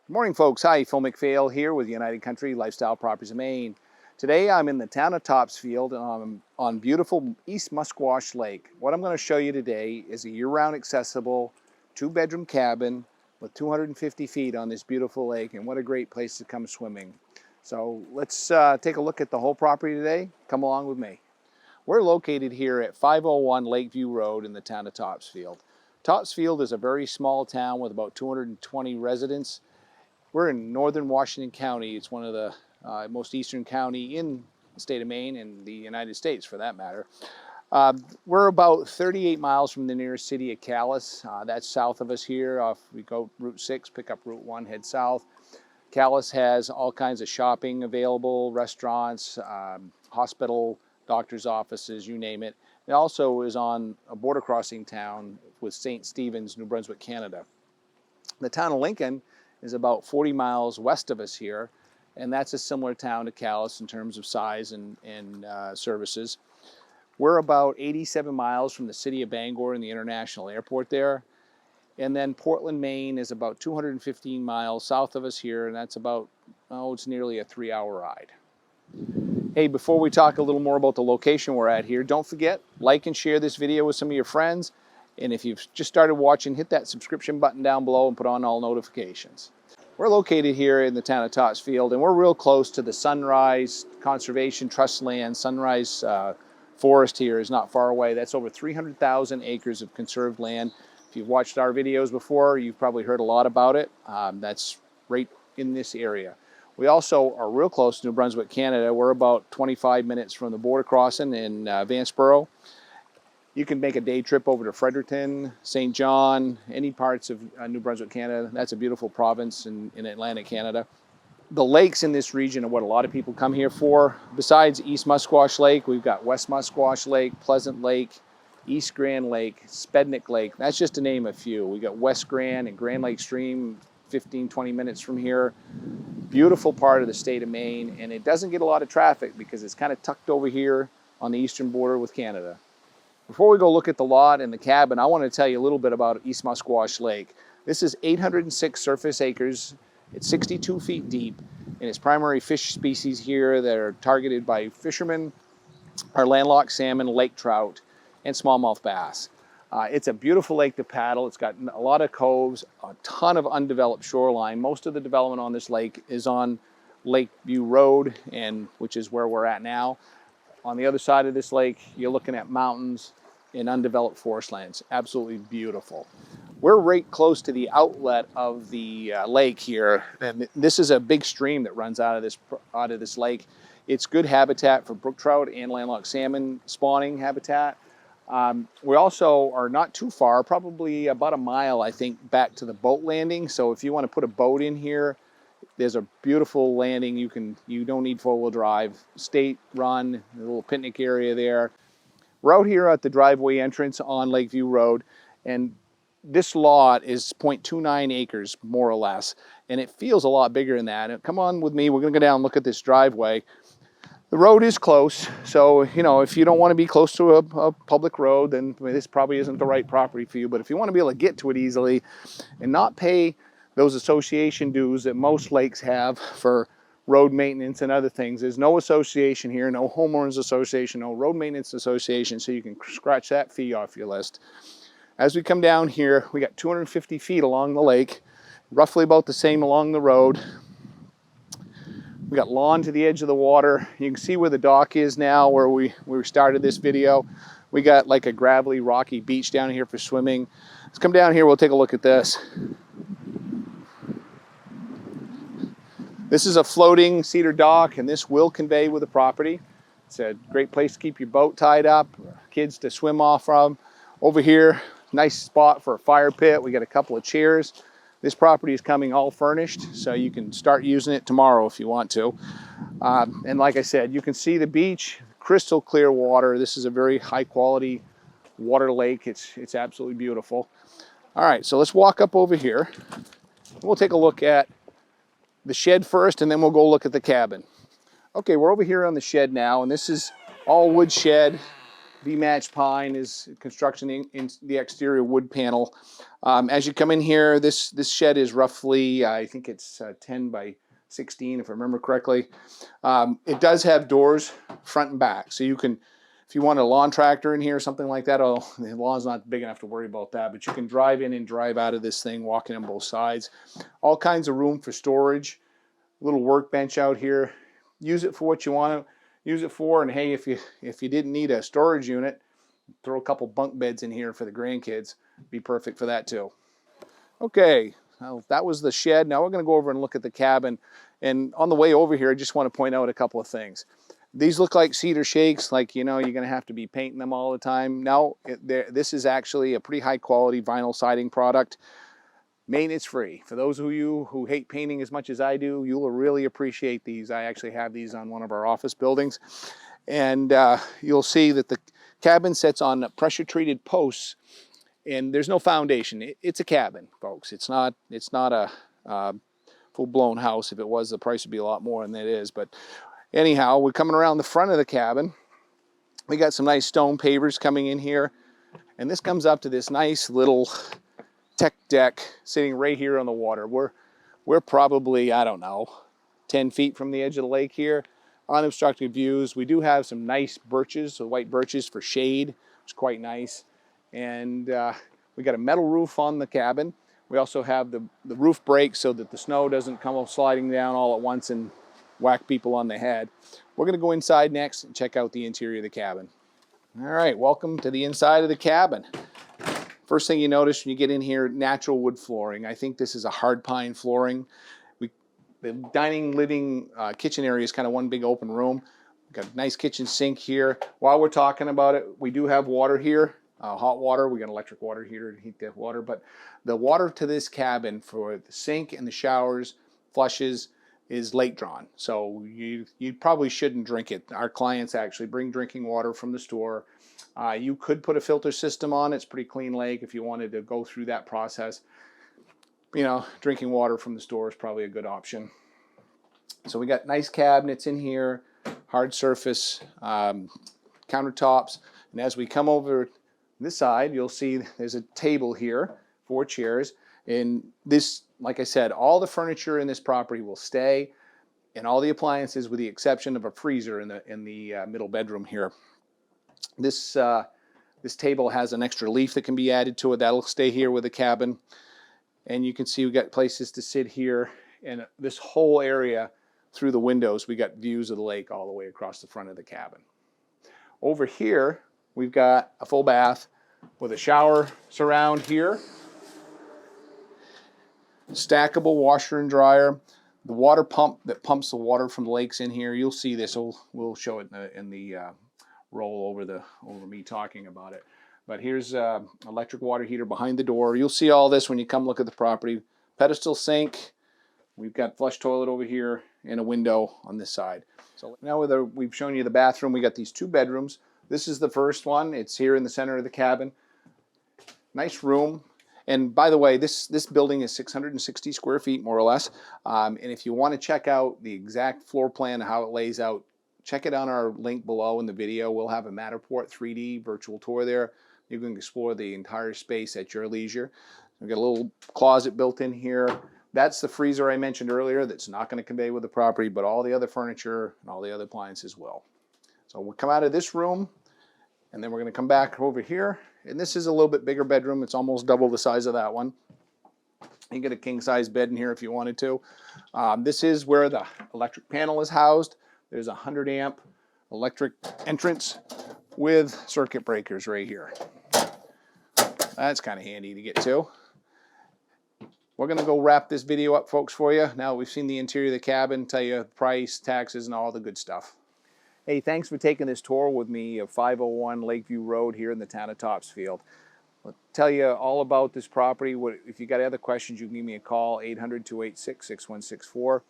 Good morning, folks. Hi, Phil McPhail here with United Country Lifestyle Properties of Maine. Today I'm in the town of Topsfield on beautiful East Musquash Lake. What I'm going to show you today is a year-round accessible two-bedroom cabin with 250 feet on this beautiful lake, and what a great place to come swimming. So let's take a look at the whole property today. Come along with me. We're located here at 501 Lakeview Road in the town of Topsfield. Topsfield is a very small town with about 220 residents. We're in northern Washington County. It's one of the most eastern county in the state of Maine and the United States for that matter. We're about 38 miles from the nearest city of Calais. That's south of us here. We go Route 6, pick up Route 1, head south. Calais has all kinds of shopping available, restaurants, hospital, doctor's offices, you name it. It also is on a border crossing town with St. Stephen's, New Brunswick, Canada. The town of Lincoln is about 40 miles west of us here, and that's a similar town to Calais in terms of size and services. We're about 87 miles from the city of Bangor and the international airport there. And then Portland, Maine is about 215 miles south of us here, and that's about, it's nearly a 3-hour ride. Hey, before we talk a little more about the location we're at here, don't forget, like and share this video with some of your friends. And if you've just started watching, hit that subscription button down below and put on all notifications. We're located here in the town of Topsfield, and we're real close to the Sunrise Conservation Trust land. Sunrise Forest here is not far away. That's over 300,000 acres of conserved land. If you've watched our videos before, you've probably heard a lot about it. That's right in this area. We also are real close to New Brunswick, Canada. We're about 25 minutes from the border crossing in Vanceboro. You can make a day trip over to Fredericton, St. John, any parts of New Brunswick, Canada. That's a beautiful province in Atlantic Canada. The lakes in this region are what a lot of people come here for. Besides East Musquash Lake, we've got West Musquash Lake, Pleasant Lake, East Grand Lake, Spednic Lake. That's just to name a few. We got West Grand and Grand Lake Stream, 15-20 minutes from here. Beautiful part of the state of Maine, and it doesn't get a lot of traffic because it's kind of tucked over here on the eastern border with Canada. Before we go look at the lot and the cabin, I want to tell you a little bit about East Musquash Lake. This is 806 surface acres. It's 62 feet deep, and its primary fish species here that are targeted by fishermen are landlocked salmon, lake trout, and smallmouth bass. It's a beautiful lake to paddle. It's got a lot of coves, a ton of undeveloped shoreline. Most of the development on this lake is on Lakeview Road, which is where we're at now. On the other side of this lake, you're looking at mountains and undeveloped forest lands. Absolutely beautiful. We're right close to the outlet of the lake here, and this is a big stream that runs out of this lake. It's good habitat for brook trout and landlocked salmon spawning habitat. We also are not too far, probably about a mile, I think, back to the boat landing. So if you want to put a boat in here, there's a beautiful landing. You don't need four-wheel drive. State run, a little picnic area there. We're out here at the driveway entrance on Lakeview Road, and this lot is 0.29 acres, more or less, and it feels a lot bigger than that. Come on with me. We're going to go down and look at this driveway. The road is close, so if you don't want to be close to a public road, then this probably isn't the right property for you. But if you want to be able to get to it easily and not pay those association dues that most lakes have for road maintenance and other things. There's no association here, no homeowners association, no road maintenance association, so you can scratch that fee off your list. As we come down here, we got 250 feet along the lake, roughly about the same along the road. We got lawn to the edge of the water. You can see where the dock is now, where we started this video. We got like a gravelly, rocky beach down here for swimming. Let's come down here, we'll take a look at this. This is a floating cedar dock, and this will convey with the property. It's a great place to keep your boat tied up, kids to swim off from. Over here, nice spot for a fire pit. We got a couple of chairs. This property is coming all furnished, so you can start using it tomorrow if you want to. And like I said, you can see the beach, crystal clear water. This is a very high quality water lake. It's absolutely beautiful. All right, so let's walk up over here. We'll take a look at the shed first, and then we'll go look at the cabin. Okay, we're over here on the shed now, and this is all wood shed, V-match pine is construction in the exterior wood panel. As you come in here, this shed is roughly, I think it's 10 by 16, if I remember correctly. It does have doors front and back, so you can, if you want a lawn tractor in here or something like that, oh, the lawn's not big enough to worry about that, but you can drive in and drive out of this thing, walking on both sides. All kinds of room for storage. Little workbench out here. Use it for what you want to use it for, and hey, if you didn't need a storage unit, throw a couple bunk beds in here for the grandkids. Be perfect for that too. Okay, well, that was the shed. Now we're going to go over and look at the cabin. And on the way over here, I just want to point out a couple of things. These look like cedar shakes, like, you know, you're going to have to be painting them all the time. No, this is actually a pretty high quality vinyl siding product. Maintenance free. For those of you who hate painting as much as I do, you will really appreciate these. I actually have these on one of our office buildings. And you'll see that the cabin sits on pressure treated posts, and there's no foundation. It's a cabin, folks. It's not a full-blown house. If it was, the price would be a lot more than it is. But anyhow, we're coming around the front of the cabin. We got some nice stone pavers coming in here, and this comes up to this nice little tech deck sitting right here on the water. We're probably, I don't know, 10 feet from the edge of the lake here. Unobstructed views. We do have some nice birches, so white birches for shade, which is quite nice. And we got a metal roof on the cabin. We also have the roof break so that the snow doesn't come sliding down all at once and whack people on the head. We're going to go inside next and check out the interior of the cabin. All right, welcome to the inside of the cabin. First thing you notice when you get in here, natural wood flooring. I think this is a hard pine flooring. The dining, living, kitchen area is kind of one big open room. We've got a nice kitchen sink here. While we're talking about it, we do have water here, hot water. We got electric water heater to heat that water. But the water to this cabin for the sink and the showers, flushes, is lake drawn. So you probably shouldn't drink it. Our clients actually bring drinking water from the store. You could put a filter system on. It's pretty clean lake if you wanted to go through that process. You know, drinking water from the store is probably a good option. So we got nice cabinets in here, hard surface countertops. And as we come over this side, you'll see there's a table here, 4 chairs. And this, like I said, all the furniture in this property will stay, and all the appliances with the exception of a freezer in the middle bedroom here. This table has an extra leaf that can be added to it. That'll stay here with the cabin. And you can see we got places to sit here, and this whole area through the windows, we got views of the lake all the way across the front of the cabin. Over here, we've got a full bath with a shower surround here. Stackable washer and dryer. The water pump that pumps the water from the lakes in here. You'll see this. We'll show it in the roll over me talking about it. But here's electric water heater behind the door. You'll see all this when you come look at the property. Pedestal sink. We've got flush toilet over here and a window on this side. So now we've shown you the bathroom. We got these 2 bedrooms. This is the first one. It's here in the center of the cabin. Nice room. And by the way, this building is 660 square feet, more or less. And if you want to check out the exact floor plan, how it lays out, check it on our link below in the video. We'll have a Matterport 3D virtual tour there. You can explore the entire space at your leisure. We've got a little closet built in here. That's the freezer I mentioned earlier that's not going to convey with the property, but all the other furniture and all the other appliances will. So we'll come out of this room, and then we're going to come back over here. And this is a little bit bigger bedroom. It's almost double the size of that one. You can get a king-size bed in here if you wanted to. This is where the electric panel is housed. There's a 100-amp electric entrance with circuit breakers right here. That's kind of handy to get to. We're going to go wrap this video up, folks, for you. Now we've seen the interior of the cabin, tell you price, taxes, and all the good stuff. Hey, thanks for taking this tour with me of 501 Lakeview Road here in the town of Topsfield. I'll tell you all about this property. If you got other questions, you can give me a call, 800-286-6164.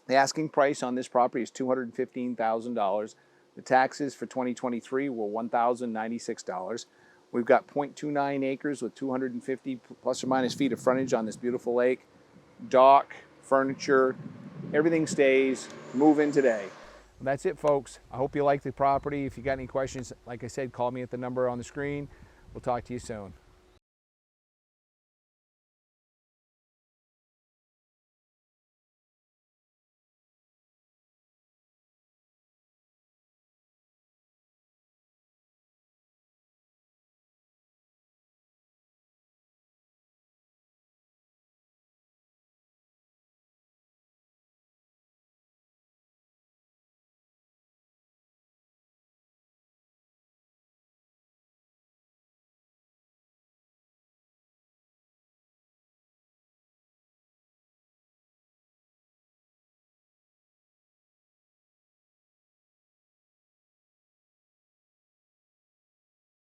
The asking price on this property is $215,000. The taxes for 2023 were $1,096. We've got 0.29 acres with 250 plus or minus feet of frontage on this beautiful lake. Dock, furniture, everything stays. Move in today. Well, that's it, folks. I hope you like the property. If you got any questions, like I said, call me at the number on the screen. We'll talk to you soon.